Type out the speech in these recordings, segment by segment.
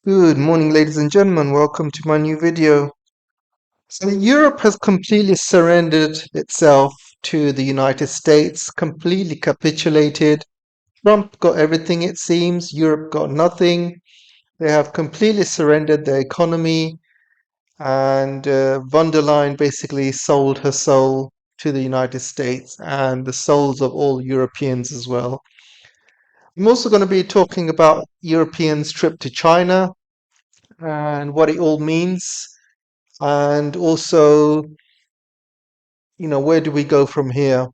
Good morning, ladies and gentlemen. Welcome to my new video. So Europe has completely surrendered itself to the United States, completely capitulated. Trump got everything, it seems. Europe got nothing. They have completely surrendered their economy, and von der Leyen basically sold her soul to the United States and the souls of all Europeans as well. I'm also going to be talking about Europeans' trip to China and what it all means, and also, where do we go from here?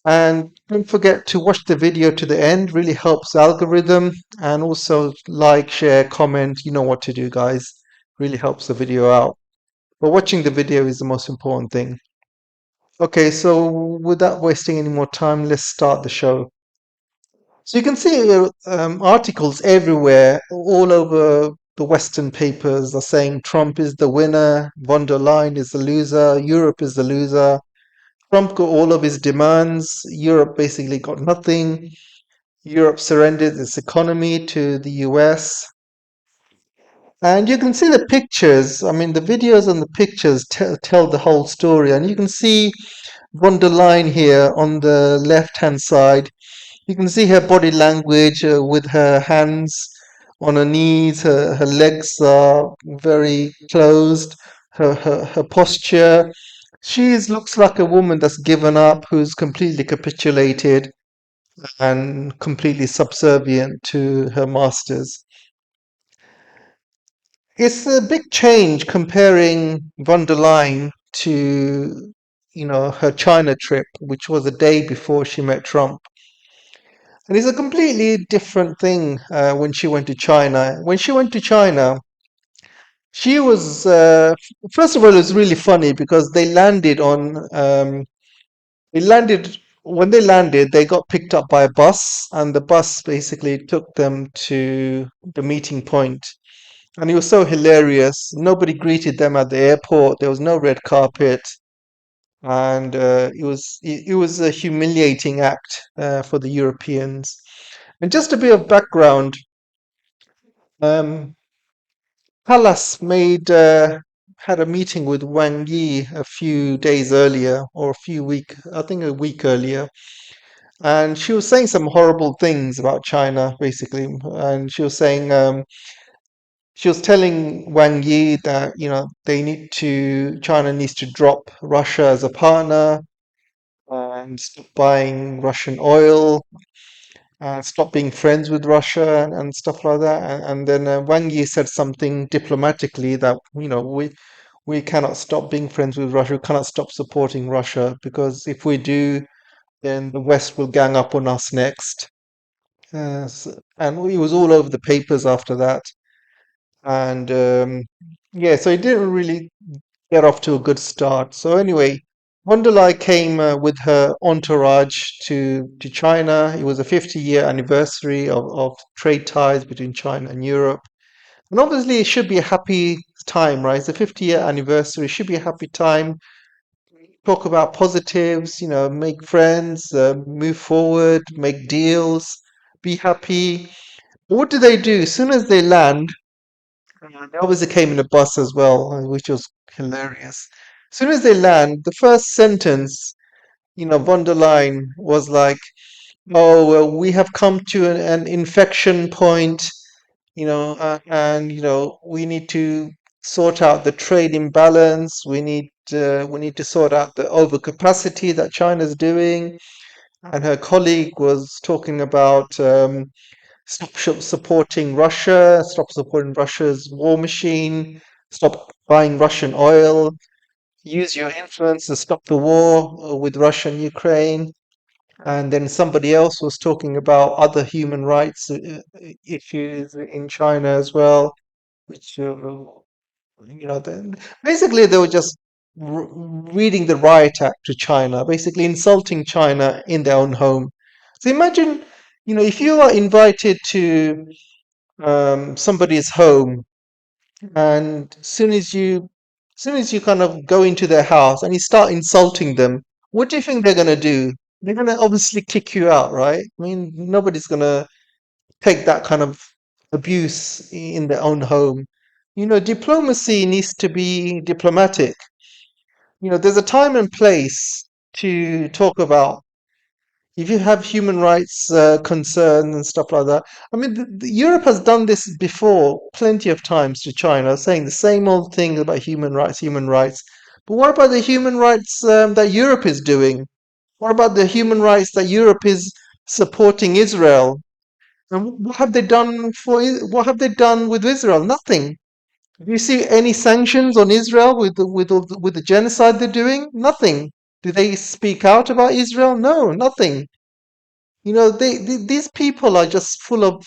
And don't forget to watch the video to the end, really helps algorithm, and also like, share, comment. You know what to do, guys. Really helps the video out. But watching the video is the most important thing. Okay, so without wasting any more time, let's start the show. So you can see articles everywhere, all over the Western papers are saying Trump is the winner, von der Leyen is the loser, Europe is the loser. Trump got all of his demands. Europe basically got nothing. Europe surrendered its economy to the US. And you can see the pictures. I mean, the videos and the pictures tell the whole story. And you can see von der Leyen here on the left-hand side. You can see her body language with her hands on her knees. Her legs are very closed. Her posture. She looks like a woman that's given up, who's completely capitulated and completely subservient to her masters. It's a big change comparing von der Leyen to, her China trip, which was a day before she met Trump. And it's a completely different thing when she went to China. When she went to China, she was, first of all, it was really funny because they landed, when they landed, they got picked up by a bus, and the bus basically took them to the meeting point. And it was so hilarious. Nobody greeted them at the airport. There was no red carpet, and it was a humiliating act for the Europeans. And just a bit of background, um, Pallas had a meeting with Wang Yi a few days earlier, or I think a week earlier, and she was saying some horrible things about China, basically. And she was telling Wang Yi that China needs to drop Russia as a partner and stop buying Russian oil and stop being friends with Russia and stuff like that. And then Wang Yi said something diplomatically that we cannot stop being friends with Russia. We cannot stop supporting Russia, because if we do, then the West will gang up on us next. And he was all over the papers after that. And yeah, so it didn't really get off to a good start. So anyway, von der Leyen came with her entourage to China. It was a 50-year anniversary of trade ties between China and Europe. And obviously, it should be a happy time, right? It's a 50-year anniversary. It should be a happy time. Talk about positives, make friends, move forward, make deals, be happy. What do they do? As soon as they land, they obviously came in a bus as well, which was hilarious. As soon as they land, the first sentence, von der Leyen was like, "Oh, well, we have come to an infection point, and we need to sort out the trade imbalance. We need to sort out the overcapacity that China's doing." And her colleague was talking about stop supporting Russia, stop supporting Russia's war machine, stop buying Russian oil, use your influence to stop the war with Russia and Ukraine. And then somebody else was talking about other human rights issues in China as well, which, then basically they were just reading the riot act to China, basically insulting China in their own home. So imagine, if you are invited to somebody's home, and as soon as you kind of go into their house and you start insulting them, what do you think they're going to do? They're going to obviously kick you out, right? I mean, nobody's going to take that kind of abuse in their own home. Diplomacy needs to be diplomatic. There's a time and place to talk about if you have human rights concerns and stuff like that. I mean, Europe has done this before plenty of times to China, saying the same old thing about human rights, human rights. But what about the human rights that Europe is doing? What about the human rights that Europe is supporting Israel? And what have they done what have they done with Israel? Nothing. Do you see any sanctions on Israel with the genocide they're doing? Nothing. Do they speak out about Israel? No, nothing. These people are just full of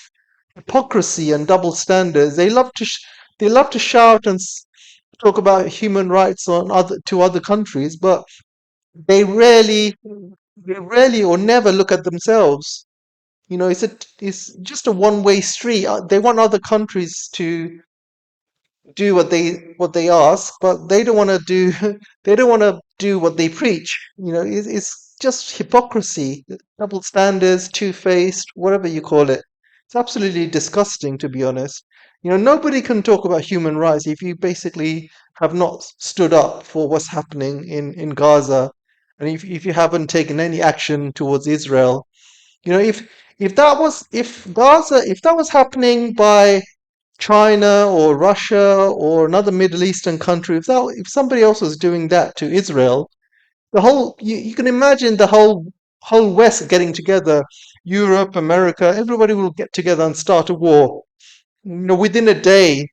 hypocrisy and double standards. They love to shout and talk about human rights on other countries, but they rarely or never look at themselves. It's just a one-way street. They want other countries to do what they ask, but they don't want to do they don't want to do what they preach. It's just hypocrisy, double standards, two-faced, whatever you call it. It's absolutely disgusting, to be honest. Nobody can talk about human rights if you basically have not stood up for what's happening in Gaza, and if you haven't taken any action towards Israel. If that was happening by China or Russia or another Middle Eastern country, if somebody else was doing that to Israel, you can imagine the whole West getting together, Europe, America, everybody will get together and start a war. Within a day,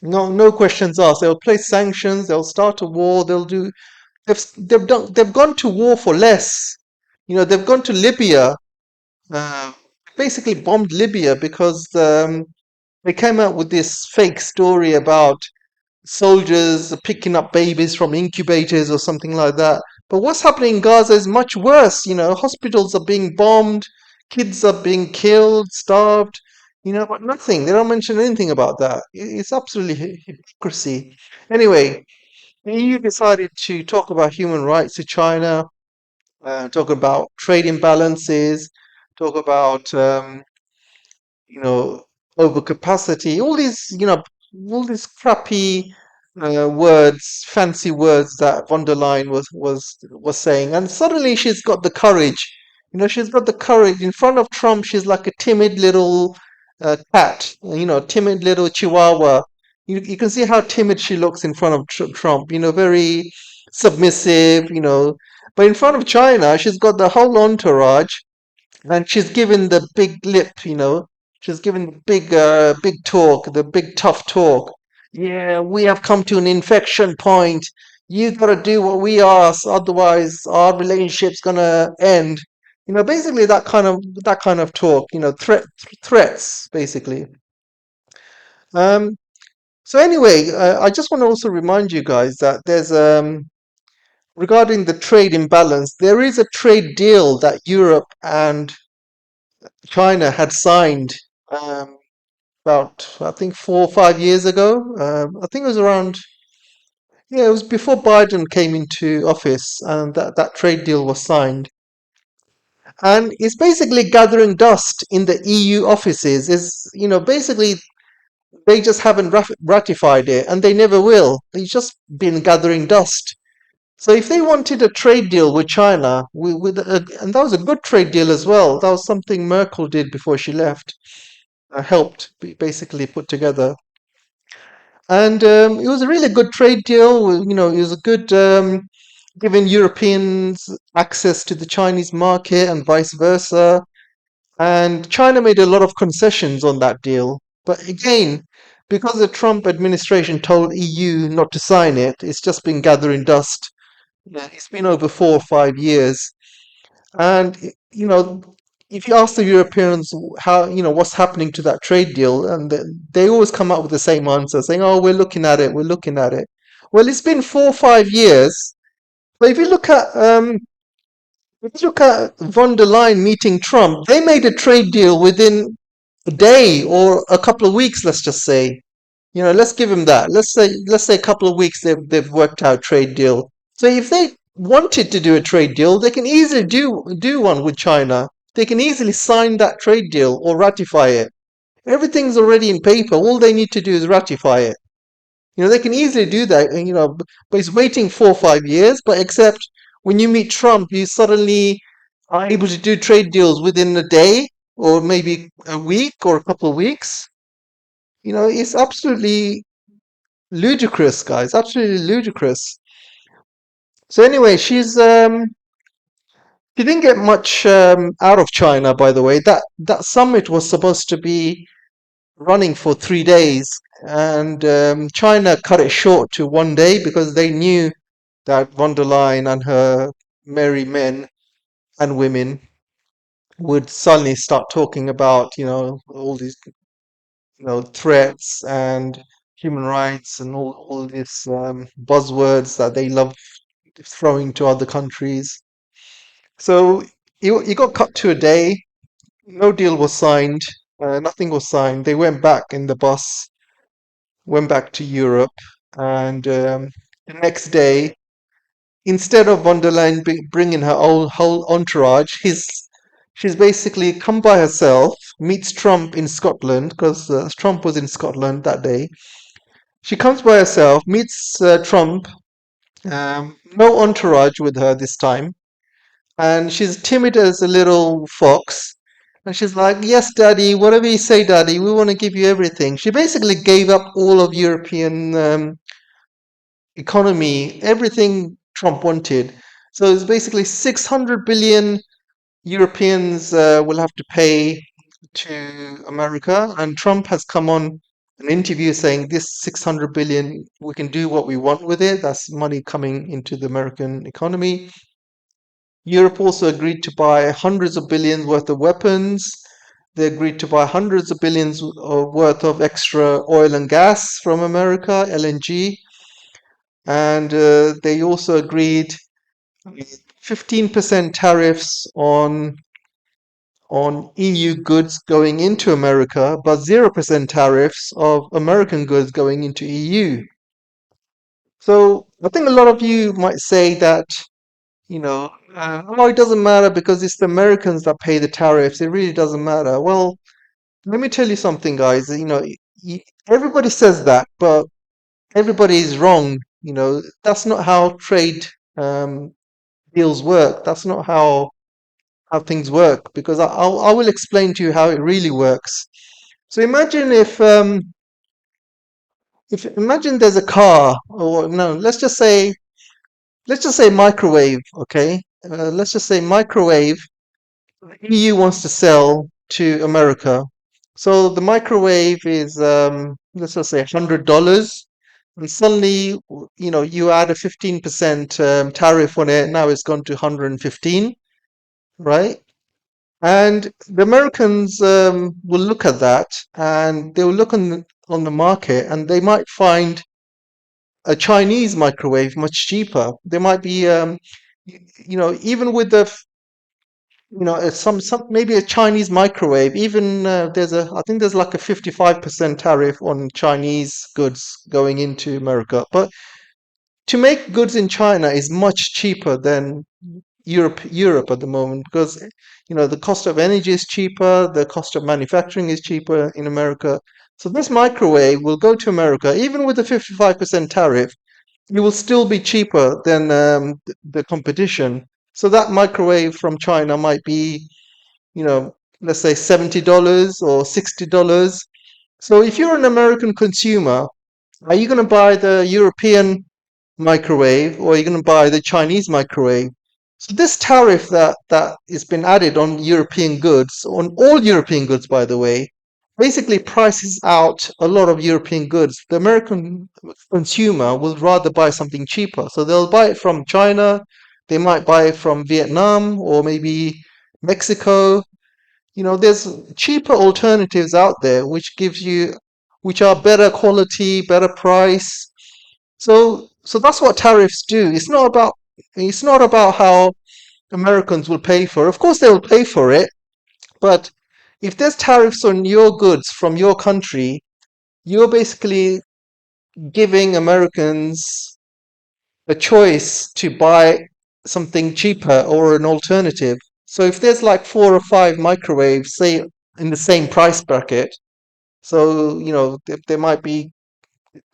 no questions asked. They'll place sanctions, they'll start a war, they've gone to war for less. They've gone to Libya, uh, basically bombed Libya because they came out with this fake story about soldiers picking up babies from incubators or something like that. But what's happening in Gaza is much worse. Hospitals are being bombed, kids are being killed, starved. But nothing. They don't mention anything about that. It's absolutely hypocrisy. Anyway, the EU decided to talk about human rights to China, talk about trade imbalances, talk about you know, overcapacity, all these crappy words, fancy words that von der Leyen was saying, and suddenly she's got the courage. She's got the courage in front of Trump. She's like a timid little cat, timid little chihuahua. You can see how timid she looks in front of Trump. Very submissive. But in front of China, she's got the whole entourage and she's given the big lip. She's given the big talk, the big tough talk. Yeah, we have come to an inflection point. You gotta do what we ask, otherwise our relationship's gonna end. Basically that kind of talk. Threats, basically. Um, so anyway, I just want to also remind you guys that there's regarding the trade imbalance, there is a trade deal that Europe and China had signed um, about, I think, 4 or 5 years ago. I think it was around, yeah, it was before Biden came into office, and that trade deal was signed. And it's basically gathering dust in the EU offices. Basically they just haven't ratified it, and they never will. It's just been gathering dust. So if they wanted a trade deal with China, and that was a good trade deal as well. That was something Merkel did before she left. Helped basically put together. And it was a really good trade deal. It was a good giving Europeans access to the Chinese market and vice versa. And China made a lot of concessions on that deal. But again, because the Trump administration told EU not to sign it, it's just been gathering dust. Yeah, it's been over 4 or 5 years. And if you ask the Europeans how what's happening to that trade deal, and they always come up with the same answer, saying, "Oh, we're looking at it, we're looking at it." Well, it's been 4 or 5 years. But if you look at von der Leyen meeting Trump, they made a trade deal within a day or a couple of weeks. Let's just say, let's give them that. Let's say a couple of weeks they've worked out trade deal. So if they wanted to do a trade deal, they can easily do one with China. They can easily sign that trade deal or ratify it. Everything's already in paper. All they need to do is ratify it. They can easily do that, but it's waiting 4 or 5 years. But except when you meet Trump, you suddenly are able to do trade deals within a day or maybe a week or a couple of weeks. It's absolutely ludicrous, guys. Absolutely ludicrous. So anyway, she didn't get much out of China, by the way. That summit was supposed to be running for 3 days, and China cut it short to one day because they knew that von der Leyen and her merry men and women would suddenly start talking about, all these, threats and human rights and all these buzzwords that they love throwing to other countries. So you got cut to a day. No deal was signed. Nothing was signed. They went back in the bus, went back to Europe, and the next day, instead of von der Leyen bringing her whole entourage, she's basically come by herself, meets Trump in Scotland because Trump was in Scotland that day. She comes by herself, meets Trump, no entourage with her this time, and she's timid as a little fox. And she's like, "Yes, Daddy, whatever you say, Daddy, we want to give you everything." She basically gave up all of European economy, everything Trump wanted. So it's basically 600 billion Europeans will have to pay to America. And Trump has come on an interview saying this 600 billion, we can do what we want with it. That's money coming into the American economy. Europe also agreed to buy hundreds of billions worth of weapons. They agreed to buy hundreds of billions worth of extra oil and gas from America, LNG. And they also agreed 15% tariffs on EU goods going into America, but 0% tariffs of American goods going into EU. So I think a lot of you might say that, oh, it doesn't matter because it's the Americans that pay the tariffs. It really doesn't matter. Well, let me tell you something, guys. Everybody says that, but everybody is wrong. That's not how trade um, deals work. That's not how things work because I will explain to you how it really works. So imagine if imagine there's a car or no, let's just say microwave, okay? Let's just say microwave EU wants to sell to America. So the microwave is let's just say $100, and suddenly you add a 15% tariff on it. Now it's gone to 115, right? And the Americans will look at that and they will look on the market and they might find a Chinese microwave much cheaper. There might be, even with some maybe a Chinese microwave. Even I think there's like a 55% tariff on Chinese goods going into America. But to make goods in China is much cheaper than Europe at the moment because the cost of energy is cheaper, the cost of manufacturing is cheaper in America. So this microwave will go to America, even with the 55% tariff, it will still be cheaper than the competition. So that microwave from China might be, let's say $70 or $60. So if you're an American consumer, are you going to buy the European microwave or are you going to buy the Chinese microwave? So this tariff that has been added on European goods, on all European goods, by the way, basically prices out a lot of European goods. The American consumer will rather buy something cheaper. So they'll buy it from China, they might buy it from Vietnam or maybe Mexico. There's cheaper alternatives out there which are better quality, better price. So that's what tariffs do. It's not about how Americans will pay for it. Of course they will pay for it, but if there's tariffs on your goods from your country, you're basically giving Americans a choice to buy something cheaper or an alternative. So if there's like 4 or 5 microwaves, say in the same price bracket, So, there might be,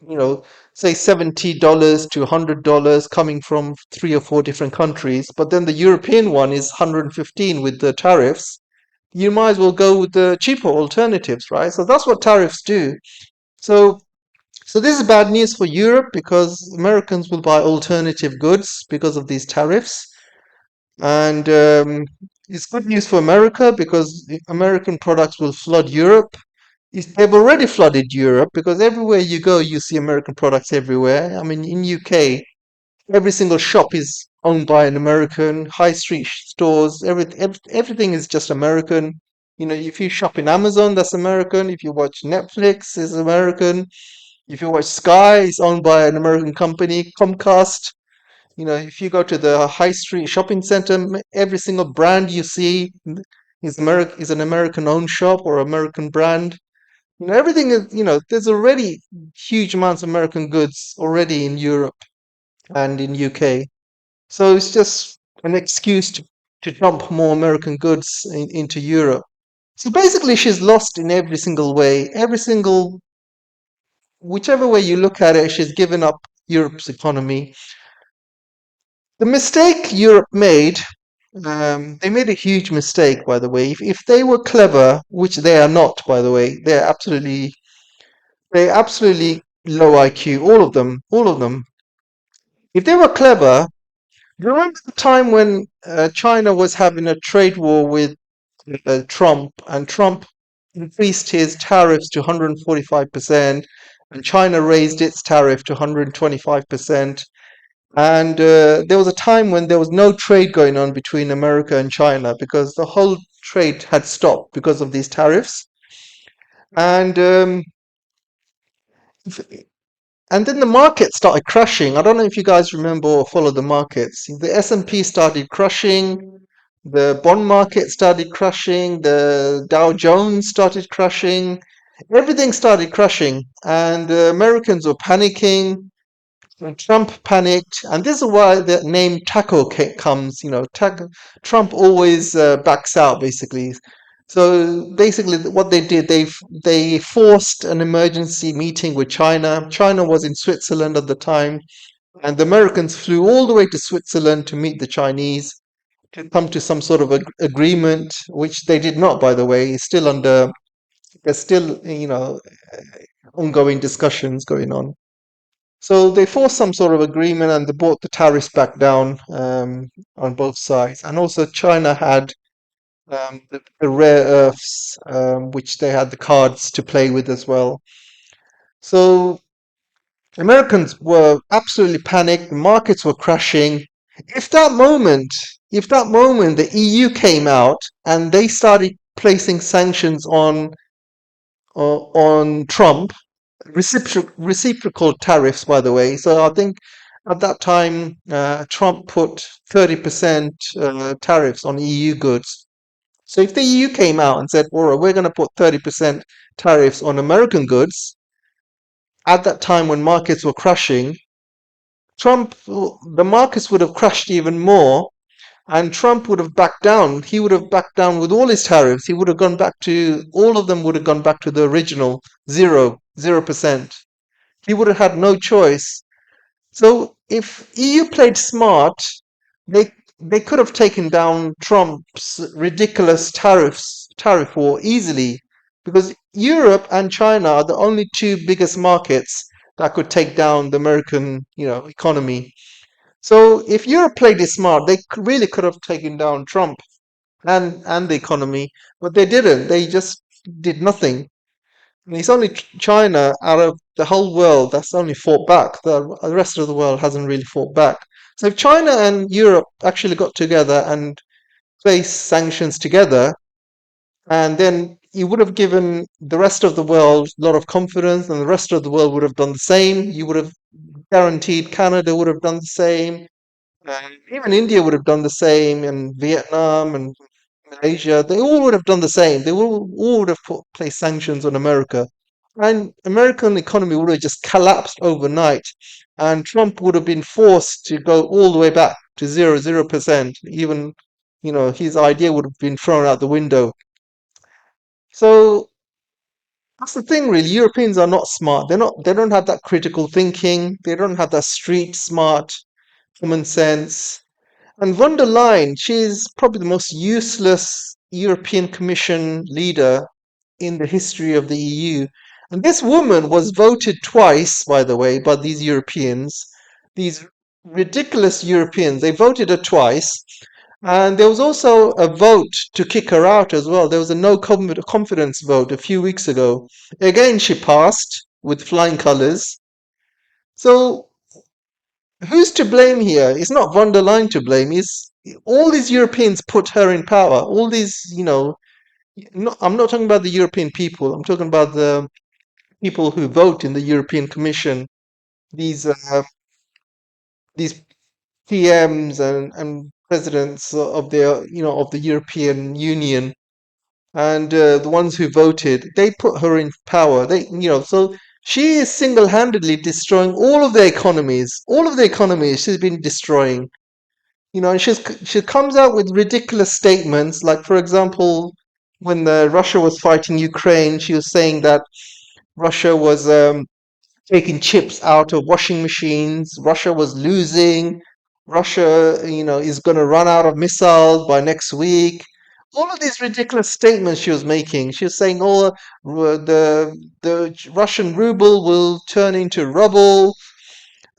you know, say $70 to $100 coming from three or four different countries, but then the European one is 115 with the tariffs. You might as well go with the cheaper alternatives, right? So that's what tariffs do. So, so this is bad news for Europe because Americans will buy alternative goods because of these tariffs. And it's good news for America because the American products will flood Europe. They've already flooded Europe because everywhere you go, you see American products everywhere. I mean, in UK, every single shop is owned by an American. High street stores, everything is just American. If you shop in Amazon, that's American. If you watch Netflix, it's American. If you watch Sky, it's owned by an American company. Comcast. If you go to the high street shopping center, every single brand you see is an American-owned shop or American brand. Everything is, there's already huge amounts of American goods already in Europe and in UK. So it's just an excuse to dump more American goods into Europe. So basically, she's lost in every single way. Whichever way you look at it, she's given up Europe's economy. The mistake Europe made, they made a huge mistake, by the way. If they were clever, which they are not, by the way, they're absolutely low IQ, all of them, all of them. If they were clever, do you remember the time when China was having a trade war with Trump, and Trump increased his tariffs to 145%, and China raised its tariff to 125%. And there was a time when there was no trade going on between America and China because the whole trade had stopped because of these tariffs. And and then the market started crashing. I don't know if you guys remember or follow the markets. The S&P started crashing, the bond market started crashing, the Dow Jones started crashing, everything started crashing, and Americans were panicking. And Trump panicked, and this is why the name Taco comes. Trump always backs out, basically. So basically, what they did, they forced an emergency meeting with China. China was in Switzerland at the time, and the Americans flew all the way to Switzerland to meet the Chinese to come to some sort of agreement, which they did not, by the way. It's still under. There's still, ongoing discussions going on. So they forced some sort of agreement and they brought the tariffs back down on both sides. And also, China had the rare earths, which they had the cards to play with as well. So Americans were absolutely panicked. The markets were crashing. If that moment, if that moment, the EU came out and they started placing sanctions on Trump, reciprocal tariffs, by the way. So I think at that time, Trump put 30% tariffs on EU goods. So if the EU came out and said, all right, we're going to put 30% tariffs on American goods, at that time when markets were crashing, the markets would have crashed even more, and Trump would have backed down. He would have backed down with all his tariffs. He would have gone back to, all of them would have gone back to the original 0%. He would have had no choice. So if EU played smart, they they could have taken down Trump's ridiculous tariff war easily, because Europe and China are the only two biggest markets that could take down the American, economy. So if Europe played it smart, they really could have taken down Trump and the economy, but they didn't. They just did nothing. And it's only China out of the whole world that's only fought back. The rest of the world hasn't really fought back. So if China and Europe actually got together and placed sanctions together, and then you would have given the rest of the world a lot of confidence, and the rest of the world would have done the same. You would have guaranteed Canada would have done the same, and even India would have done the same, and Vietnam and Malaysia, they all would have done the same. They all would have placed sanctions on America. And American economy would have just collapsed overnight. And Trump would have been forced to go all the way back to 0%. Even, his idea would have been thrown out the window. So That's the thing, really. Europeans are not smart. They're not. They don't have that critical thinking. They don't have that street smart common sense. And von der Leyen, she's probably the most useless European Commission leader in the history of the EU. And this woman was voted twice, by the way, by these Europeans, these ridiculous Europeans. They voted her twice. And there was also a vote to kick her out as well. There was a confidence vote a few weeks ago. Again, she passed with flying colors. So who's to blame here? It's not von der Leyen to blame. It's all these Europeans put her in power. All these, I'm not talking about the European people. I'm talking about the people who vote in the European Commission. These these PMs and presidents of the European Union, and the ones who voted, they put her in power. So she is single-handedly destroying all of the economies. All of the economies she's been destroying. And she comes out with ridiculous statements, like, for example, when Russia was fighting Ukraine, she was saying that Russia was taking chips out of washing machines. Russia was losing. Russia, is going to run out of missiles by next week. All of these ridiculous statements she was making. She was saying, "Oh, the Russian ruble will turn into rubble."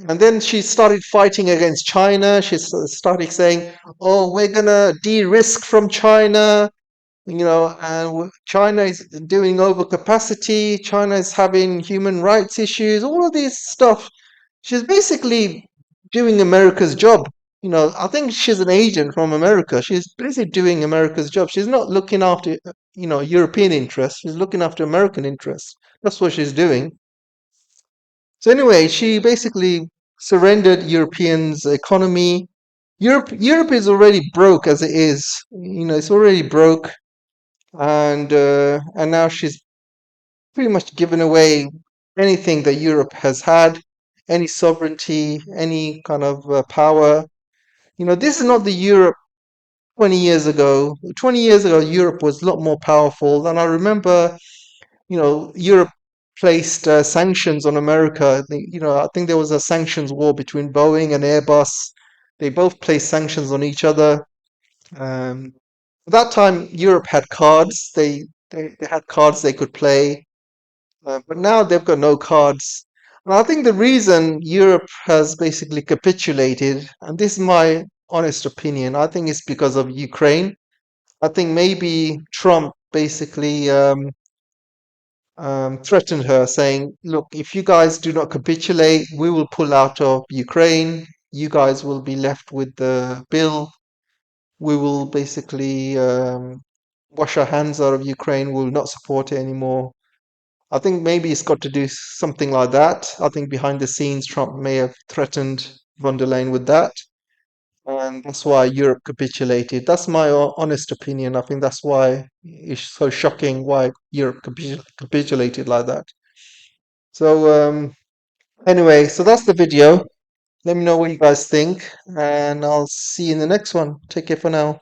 And then she started fighting against China. She started saying, "Oh, we're gonna de-risk from China." And China is doing overcapacity. China is having human rights issues. All of this stuff. She's basically doing America's job. I think she's an agent from America. She's basically doing America's job. She's not looking after, European interests. She's looking after American interests. That's what she's doing. So anyway, she basically surrendered Europeans' economy. Europe is already broke as it is. It's already broke, and now she's pretty much given away anything that Europe has had, any sovereignty, any kind of power. This is not the Europe 20 years ago. 20 years ago, Europe was a lot more powerful. And I remember, Europe placed sanctions on America. I think there was a sanctions war between Boeing and Airbus. They both placed sanctions on each other. Um, at that time, Europe had cards. They had cards they could play. But now they've got no cards. And I think the reason Europe has basically capitulated, and this is my honest opinion, I think it's because of Ukraine. I think maybe Trump basically threatened her, saying, "Look, if you guys do not capitulate, we will pull out of Ukraine. You guys will be left with the bill. We will basically wash our hands out of Ukraine. We will not support it anymore." I think maybe it's got to do something like that. I think behind the scenes, Trump may have threatened von der Leyen with that. And that's why Europe capitulated. That's my honest opinion. I think that's why it's so shocking why Europe capitulated like that. So, anyway, so that's the video. Let me know what you guys think, and I'll see you in the next one. Take care for now.